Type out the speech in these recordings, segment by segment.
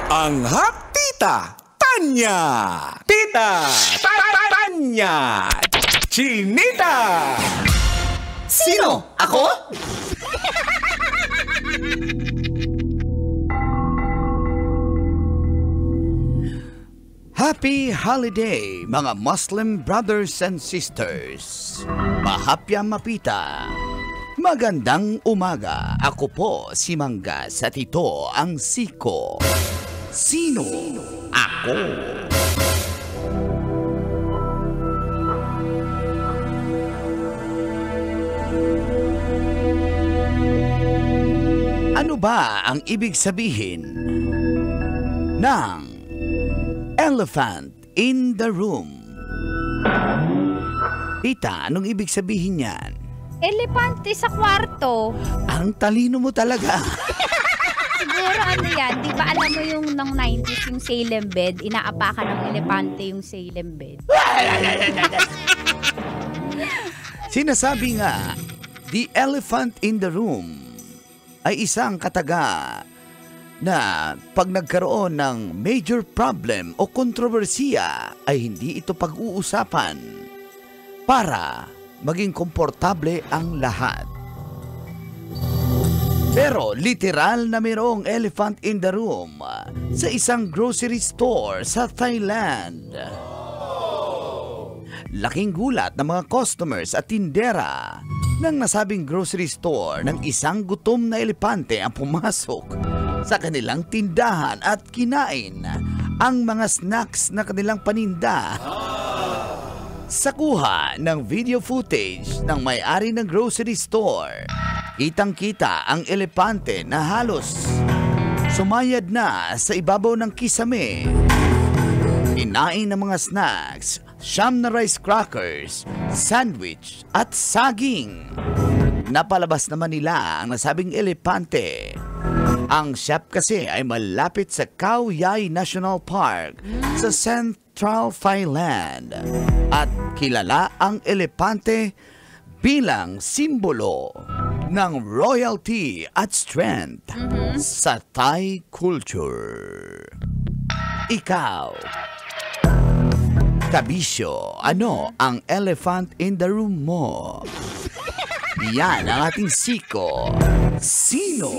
Ang Tita Tanya. Tita Tanya. Chinita. Sino? Ako? Happy holiday, mga Muslim brothers and sisters. Mahapya mapita. Magandang umaga. Ako po si Manggas at ito ang Siko. Sino? Ako. Ano ba ang ibig sabihin ng elephant in the room? Tita, anong ibig sabihin yan? Elepante sa kwarto. Ang talino mo talaga. Siguro ano yan, di ba alam mo yung ng 90s yung Salem bed, inaapakan ng elepante yung Salem bed. Sinasabi nga, the elephant in the room ay isang kataga na pag nagkaroon ng major problem o kontrobersiya ay hindi ito pag-uusapan para maging komportable ang lahat. Pero literal na mayroong elephant in the room sa isang grocery store sa Thailand. Laking gulat ng mga customers at tindera ng nasabing grocery store ng isang gutom na elepante ang pumasok sa kanilang tindahan at kinain ang mga snacks na kanilang paninda. Sa kuha ng video footage ng may-ari ng grocery store, kitang-kita ang elepante na halos sumayad na sa ibabaw ng kisame. Inain ng mga snacks, siyam na rice crackers, sandwich at saging. Napalabas naman nila ang nasabing elepante. Ang shop kasi ay malapit sa Khao Yai National Park sa Central Thailand. At kilala ang elepante bilang simbolo ng royalty at strength sa Thai culture. Ikaw, kabisyo, ano ang elephant in the room mo? Yan ang ating Siko. Sino?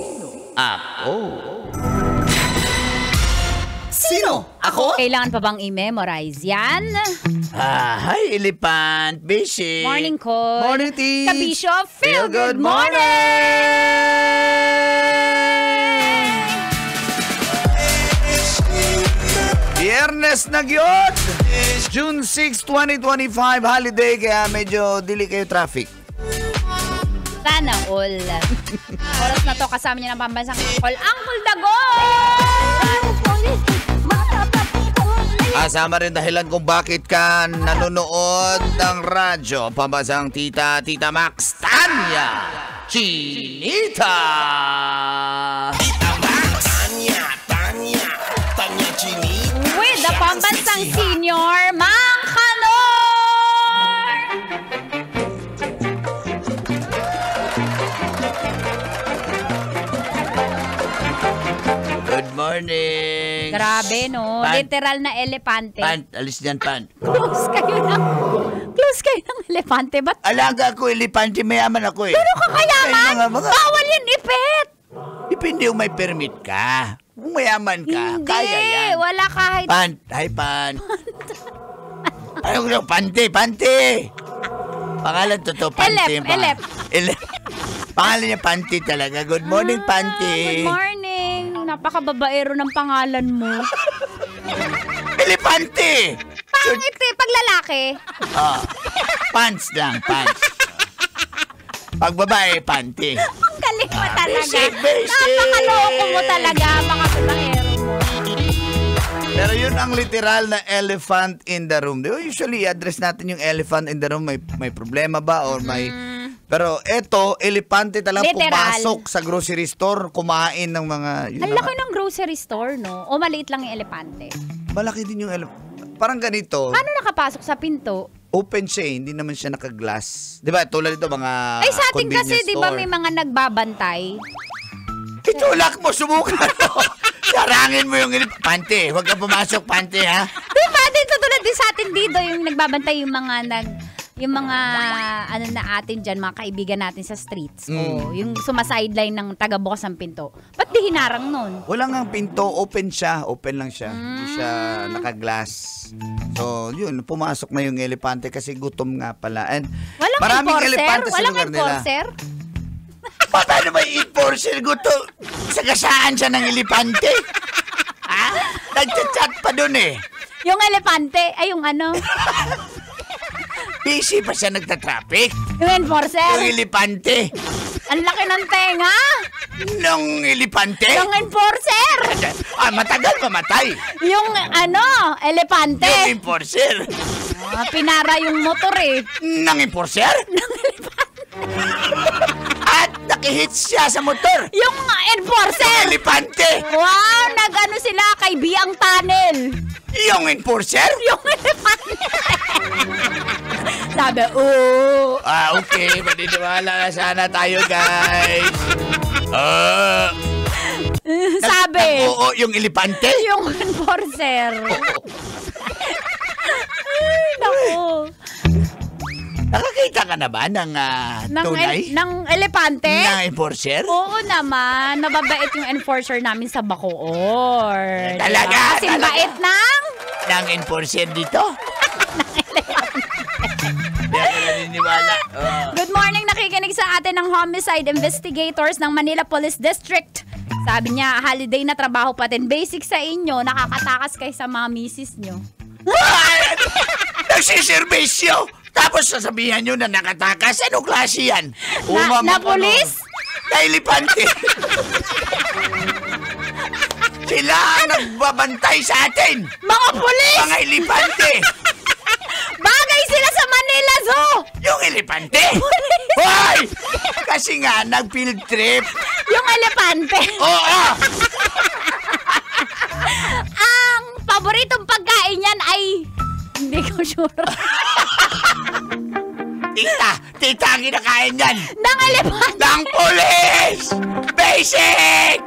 Ako. Sino? Ako? Kailangan pa bang i-memorize yan? Hi, elephant. Bishi. Morning, Ko. Morning, Teach. Kabisyo, feel good morning! Biyernes na gyud. June 6, 2025, holiday, kaya medyo dili kayo traffic. Sana all. Oras na to kasama niya ng pambansang call, ang Muldagon! Kasama rin dahilan kung bakit ka nanonood ng radyo, pambansang Tita Max Tanya Chinita. Tita Max. Tanya Chinita. With the pambansang senior, Mang Kanor! Good morning. Grabe, no? Pan. Literal na elepante. Pan, alis dyan, Pan. Close kayo ng elepante. Ba't Alaga ko, elepante, mayaman ako eh. pero kakayaman? Kaya mga- Bawal yan, ipet! Depende kung may permit ka. Kung mayaman ka, Hindi, kaya yan. wala kahit... Pan, hi, Pan. Ano ko Pante. Pangalan totoo, Pante. Elep. Pangalan niya Pante talaga. Good morning, Pante. Good morning. Napakababaero ng pangalan mo. Elepante! Pangit eh, pag lalaki. Oh, pants lang, pants. Pag babae, Pante. Ang galing mo talaga. Basic. Napakaloko mo talaga, mga babaero mo. Pero yun ang literal na elephant in the room. Di ba usually address natin yung elephant in the room, may problema ba or may... Pero eto, elepante talaga Literal. pumasok sa grocery store, kumain ng mga... Ang laki ng grocery store, no? O maliit lang yung elepante? Malaki din yung parang ganito. Paano nakapasok sa pinto? Open siya, hindi naman siya naka-glass. Di ba? Tulad ito mga Ay, sa atin kasi, convenience di ba store. may mga nagbabantay? Itulak mo, subukan mo. Sarangin mo yung Pante, huwag kang pumasok, Pante, ha? Diba, dito tulad din sa atin dito, yung nagbabantay yung mga ano na atin dyan, mga kaibigan natin sa streets. O, yung sumasideline ng taga-bukas ng pinto. Ba't di hinarang nun? Wala nga pinto, open siya. Open lang siya. Hindi siya naka-glass. So, yun, pumasok na yung elepante kasi gutom nga pala. And Walang maraming enforcer? elepante sa Walang lugar nila. enforcer? Paano ba yung enforcer? Gutom? Sagasaan siya ng elepante. Ha? Nagchat-chat pa dun eh. Yung elepante, ay yung ano, Busy pa siya nagtatraffic. yung enforcer. Yung elepante. Ang laki ng tenga. Nung elepante. Yung enforcer. Matagal mamatay. Yung ano, elepante. Yung enforcer. Pinara yung motor eh. Nang enforcer? At nakihits siya sa motor. Yung enforcer. Elepante. Wow, nag-ano sila kay Biang Tunnel. Yung enforcer? Yung elepante. Sabi, oo. Okay. Maniniwala na sana tayo, guys. Sabi, Oo, yung elepante? yung enforcer. Ay, naku. Nakakita ka na ba ng tunay? Ng elepante? Ng enforcer? Oo naman. Nababait yung enforcer namin sa Bacoor. Talaga? Kasing Talaga? bait ng... Ng enforcer dito? Hindi ako naniniwala. Good morning, nakikinig sa atin ng homicide investigators ng Manila Police District. Sabi niya, holiday na trabaho pa din. Basic sa inyo, nakakatakas kayo sa mga misis nyo. What? Nagsiservisyo? Tapos sasabihan nyo na nakatakas? Anong klase yan? Na police? Na elepante. Sila ang nagbabantay sa atin. Mga police! Mga elepante. Bagay sila sa Manila Zoo! Yung elepante? Hoy! Kasi nga, nag-field trip. Yung elepante. Oo! Ang paboritong pagkain niyan ay... Hindi ko sure. Tita ang kinakain yan. Ng elepante. Ng police! Basic!